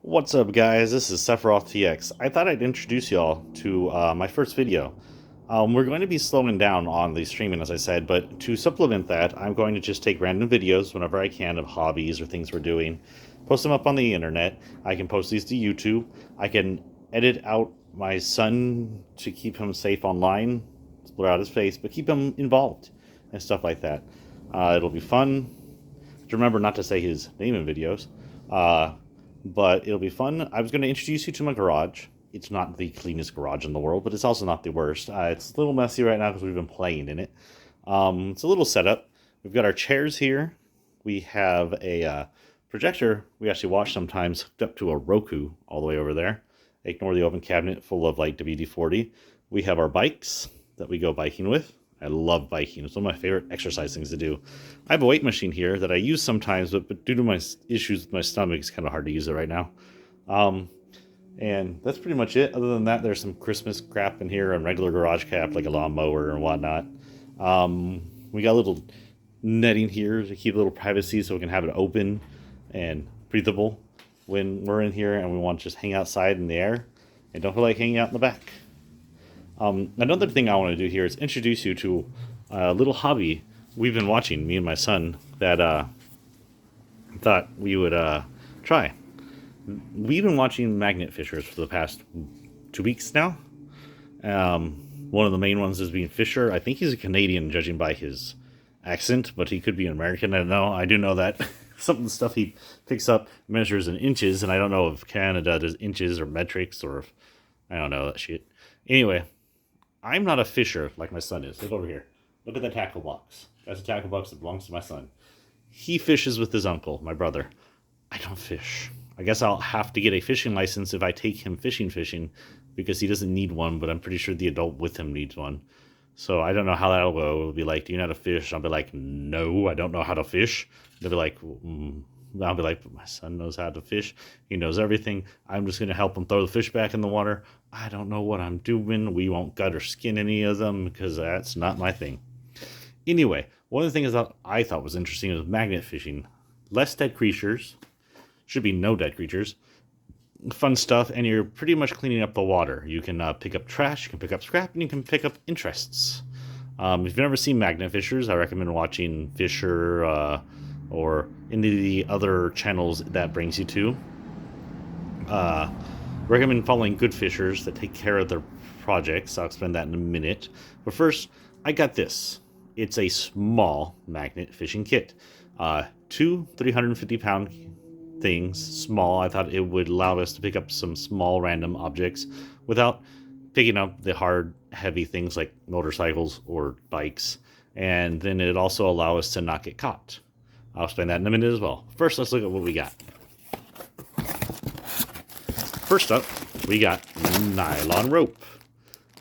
What's up, guys? This is Sephiroth TX. I thought I'd introduce y'all to my first video. We're going to be slowing down on the streaming, as I said, but to supplement that, I'm going to just take random videos whenever I can of hobbies or things we're doing, post them up on the internet. I can post these to YouTube. I can edit out my son to keep him safe online, blur out his face, but keep him involved and stuff like that. It'll be fun. Just remember not to say his name in videos. But it'll be fun. I was going to introduce you to my garage. It's not the cleanest garage in the world, but it's also not the worst. It's a little messy right now because we've been playing in it. It's a little setup. We've got our chairs here. We have a projector we actually watch sometimes hooked up to a Roku all the way over there. Ignore the open cabinet full of like WD-40. We have our bikes that we go biking with. I love biking. It's one of my favorite exercise things to do. I have a weight machine here that I use sometimes, but due to my issues with my stomach, it's kind of hard to use it right now. And that's pretty much it. Other than that, there's some Christmas crap in here and regular garage crap like a lawnmower and whatnot. We got a little netting here to keep a little privacy so we can have it open and breathable when we're in here and we want to just hang outside in the air and don't feel like hanging out in the back. Another thing I want to do here is introduce you to a little hobby we've been watching, me and my son, that thought we would try. We've been watching magnet fishers for the past 2 weeks now. One of the main ones is being Fisher. I think he's a Canadian, judging by his accent, but he could be an American. I don't know. I do know that some of the stuff he picks up measures in inches, and I don't know if Canada does inches or metrics or if, I don't know that shit. Anyway, I'm not a fisher like my son is. Look over here. Look at that tackle box. That's a tackle box that belongs to my son. He fishes with his uncle, my brother. I don't fish. I guess I'll have to get a fishing license if I take him fishing, because he doesn't need one, but I'm pretty sure the adult with him needs one. So I don't know how that'll go. It'll be like, do you know how to fish? I'll be like, no, I don't know how to fish. They'll be like, I'll be like, but my son knows how to fish. He knows everything. I'm just going to help him throw the fish back in the water. I don't know what I'm doing. We won't gut or skin any of them because that's not my thing. Anyway, one of the things that I thought was interesting was magnet fishing. Less dead creatures. Should be no dead creatures. Fun stuff, and you're pretty much cleaning up the water. You can pick up trash, you can pick up scrap, and you can pick up interests. If you've never seen magnet fishers, I recommend watching Fisher or any of the other channels that brings you to. Recommend following good fishers that take care of their projects. I'll explain that in a minute. But first, I got this. It's a small magnet fishing kit. Two 350-pound things, small. I thought it would allow us to pick up some small random objects without picking up the hard, heavy things like motorcycles or bikes. And then it'd also allow us to not get caught. I'll explain that in a minute as well. First, let's look at what we got. First up, we got nylon rope.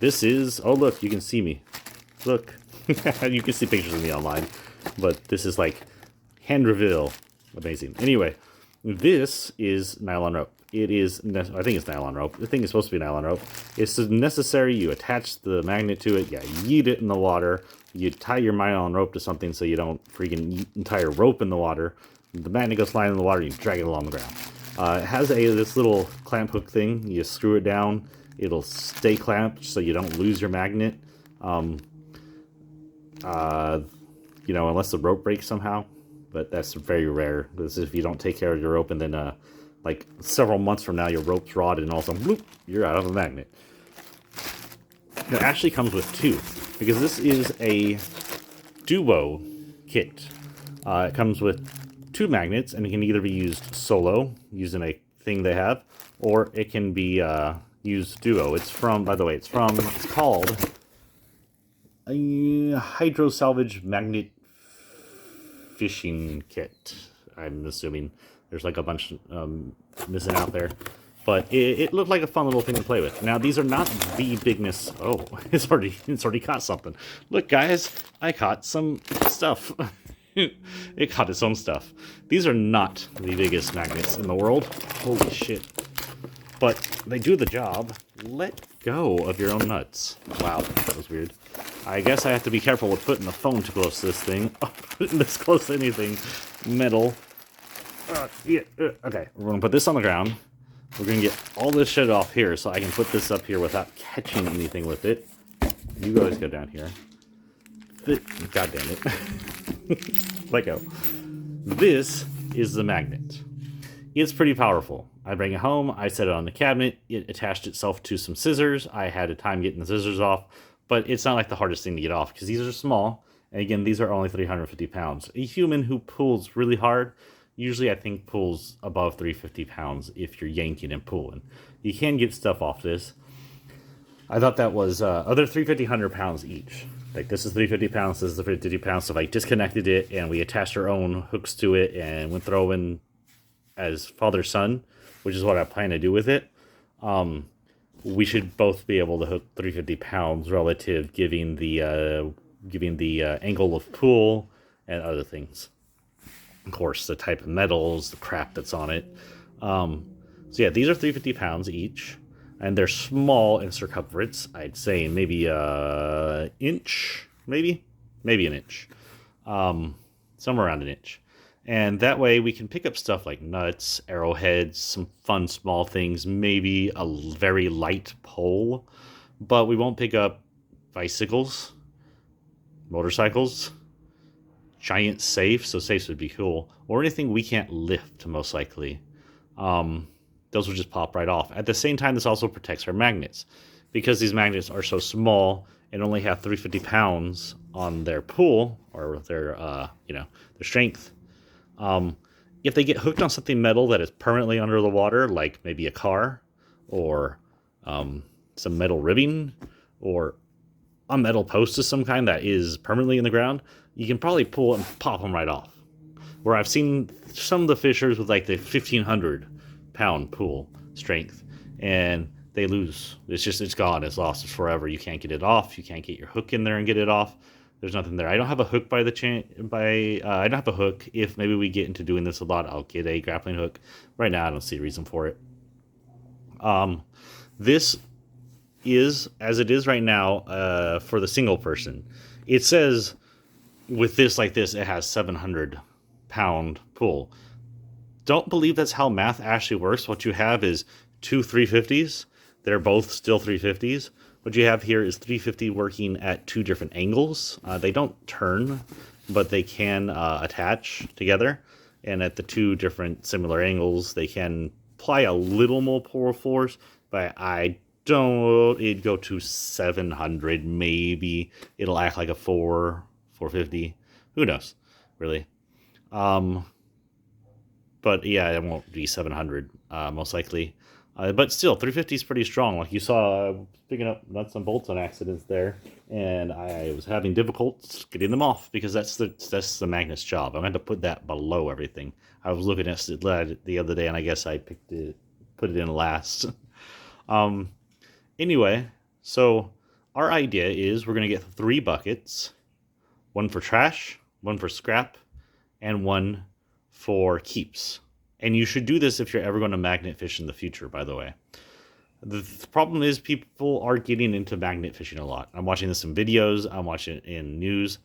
This is, oh look, you can see me. Look, you can see pictures of me online, but this is like hand reveal. Amazing. Anyway, this is nylon rope. It is, I think it's nylon rope. The thing is supposed to be nylon rope. It's necessary. You attach the magnet to it. Yeah, yeet it in the water. You tie your nylon rope to something so you don't freaking yeet entire rope in the water. The magnet goes flying in the water. You drag it along the ground. It has this little clamp hook thing. You screw it down. It'll stay clamped so you don't lose your magnet. Unless the rope breaks somehow. But that's very rare. This is if you don't take care of your rope and then like several months from now your rope's rotted and all of a sudden, bloop, you're out of a magnet. It actually comes with two, because this is a duo kit. It comes with two magnets, and it can either be used solo, using a thing they have, or it can be used duo. It's called a Hydro Salvage Magnet Fishing Kit. I'm assuming there's like a bunch missing out there, but it looked like a fun little thing to play with. Now these are not the bigness. Oh, it's already caught something. Look, guys, I caught some stuff. It caught its own stuff. These are not the biggest magnets in the world. Holy shit! But they do the job. Let go of your own nuts. Wow, that was weird. I guess I have to be careful with putting the phone too close to this thing. Putting this close to anything metal. Okay, we're going to put this on the ground. We're going to get all this shit off here so I can put this up here without catching anything with it. You guys go down here. God damn it. Let go. This is the magnet. It's pretty powerful. I bring it home, I set it on the cabinet, it attached itself to some scissors. I had a time getting the scissors off, but it's not like the hardest thing to get off because these are small. And again, these are only 350 pounds. A human who pulls really hard, usually I think pulls above 350 pounds if you're yanking and pulling. You can get stuff off this. I thought that was other 350 pounds each. Like this is 350 pounds, this is 350 pounds. So if I disconnected it and we attached our own hooks to it and went throwing as father-son, which is what I plan to do with it, we should both be able to hook 350 pounds relative, giving the angle of pull and other things. Of course, the type of metals, the crap that's on it. So yeah, these are 350 pounds each, and they're small in circumference. I'd say maybe an inch, maybe an inch, somewhere around an inch. And that way we can pick up stuff like nuts, arrowheads, some fun small things, maybe a very light pole, but we won't pick up bicycles, motorcycles, giant safes, so safes would be cool, or anything we can't lift, most likely. Those will just pop right off. At the same time, this also protects our magnets. Because these magnets are so small and only have 350 pounds on their pull, or their, their strength, if they get hooked on something metal that is permanently under the water, like maybe a car, or some metal ribbing, or a metal post of some kind that is permanently in the ground, you can probably pull and pop them right off. Where I've seen some of the fishers with like the 1,500 pound pull strength, and they lose. It's gone. It's lost. It's forever. You can't get it off. You can't get your hook in there and get it off. There's nothing there. I don't have a hook I don't have a hook. If maybe we get into doing this a lot, I'll get a grappling hook. Right now, I don't see a reason for it. This is, as it is right now, for the single person. It says with this like this, it has 700 pound pull. Don't believe that's how math actually works. What you have is two 350s. They're both still 350s. What you have here is 350 working at two different angles. They don't turn, but they can attach together. And at the two different similar angles, they can apply a little more pull force, but it'd go to 700 maybe. It'll act like a 450. Who knows, really? But yeah, it won't be 700 most likely. But still, 350 is pretty strong. Like you saw, picking up nuts and bolts on accidents there, and I was having difficulty getting them off because that's the magnet's job. I'm going to put that below everything. I was looking at it the other day, and I guess I put it in last. Anyway, so our idea is we're going to get 3 buckets, one for trash, one for scrap, and one for keeps. And you should do this if you're ever going to magnet fish in the future, by the way. The problem is people are getting into magnet fishing a lot. I'm watching this in videos. I'm watching it in news.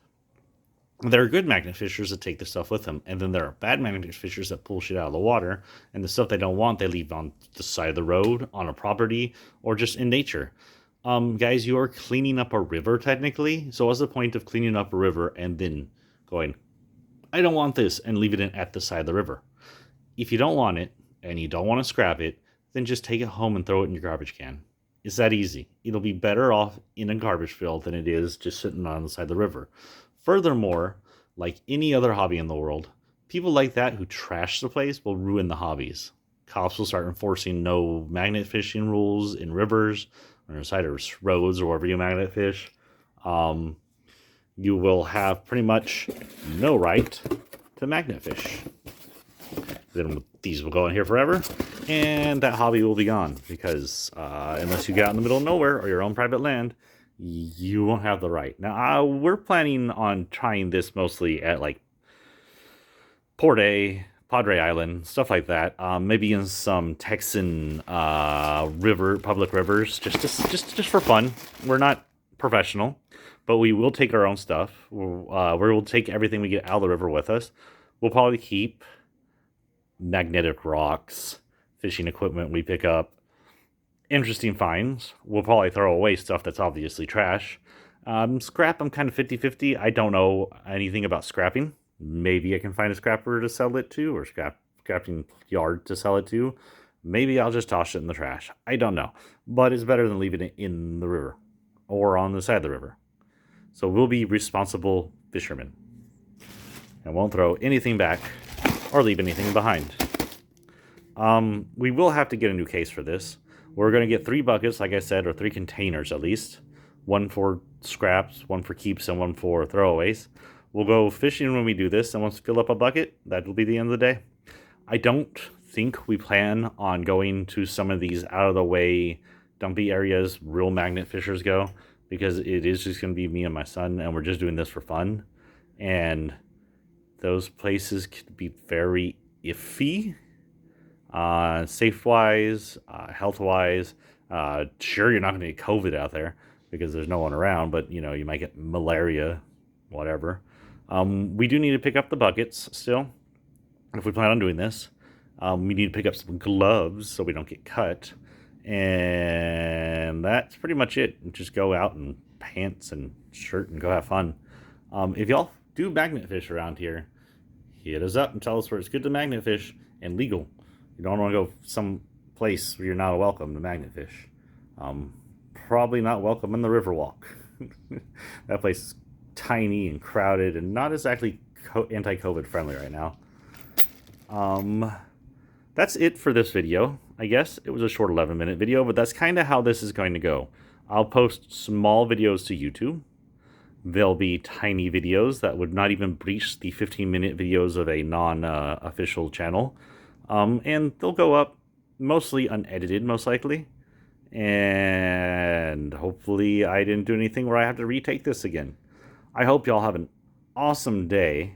There are good magnet fishers that take the stuff with them. And then there are bad magnet fishers that pull shit out of the water. And the stuff they don't want, they leave on the side of the road, on a property, or just in nature. Guys, you are cleaning up a river, technically. So what's the point of cleaning up a river and then going, I don't want this, and leaving it at the side of the river? If you don't want it, and you don't want to scrap it, then just take it home and throw it in your garbage can. It's that easy. It'll be better off in a garbage field than it is just sitting on the side of the river. Furthermore, like any other hobby in the world, people like that who trash the place will ruin the hobbies. Cops will start enforcing no magnet fishing rules in rivers, on the side of roads, or wherever you magnet fish. You will have pretty much no right to magnet fish. Then these will go in here forever, and that hobby will be gone, because unless you get out in the middle of nowhere or your own private land, you won't have the right. Now, we're planning on trying this mostly at like Padre Island, stuff like that. Maybe in some Texan public rivers, just for fun. We're not professional, but we will take our own stuff. We'll take everything we get out of the river with us. We'll probably keep magnetic rocks, fishing equipment we pick up, interesting finds. We'll probably throw away stuff that's obviously trash. Scrap, I'm kind of 50-50. I don't know anything about scrapping. Maybe I can find a scrapper to sell it to, or scrapping yard to sell it to. Maybe I'll just toss it in the trash. I don't know. But it's better than leaving it in the river or on the side of the river. So we'll be responsible fishermen and won't throw anything back or leave anything behind. We will have to get a new case for this. We're going to get 3 buckets, like I said, or 3 containers at least. 1 for scraps, 1 for keeps, and 1 for throwaways. We'll go fishing when we do this, and once we fill up a bucket, that will be the end of the day. I don't think we plan on going to some of these out-of-the-way dumpy areas real magnet fishers go, because it is just going to be me and my son, and we're just doing this for fun. And those places could be very iffy. Safe-wise, health-wise. Sure, you're not going to get COVID out there because there's no one around, but, you know, you might get malaria, whatever. We do need to pick up the buckets still, if we plan on doing this. We need to pick up some gloves so we don't get cut. And that's pretty much it. Just go out in pants and shirt and go have fun. If y'all do magnet fish around here, hit us up and tell us where it's good to magnet fish and legal. You don't want to go some place where you're not welcome to magnet fish. Probably not welcome in the Riverwalk. That place is tiny and crowded and not exactly anti-COVID friendly right now. That's it for this video, I guess. It was a short 11-minute video, but that's kind of how this is going to go. I'll post small videos to YouTube. There'll be tiny videos that would not even breach the 15-minute videos of a non-official channel. And they'll go up mostly unedited, most likely. And hopefully I didn't do anything where I have to retake this again. I hope y'all have an awesome day.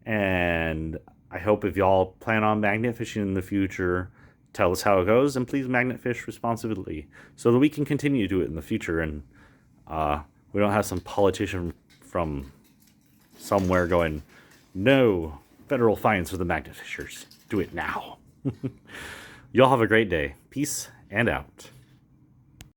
And I hope if y'all plan on magnet fishing in the future, tell us how it goes. And please magnet fish responsibly so that we can continue to do it in the future. And we don't have some politician from somewhere going, no, federal fines for the magnet fishers. Do it now. Y'all have a great day. Peace and out.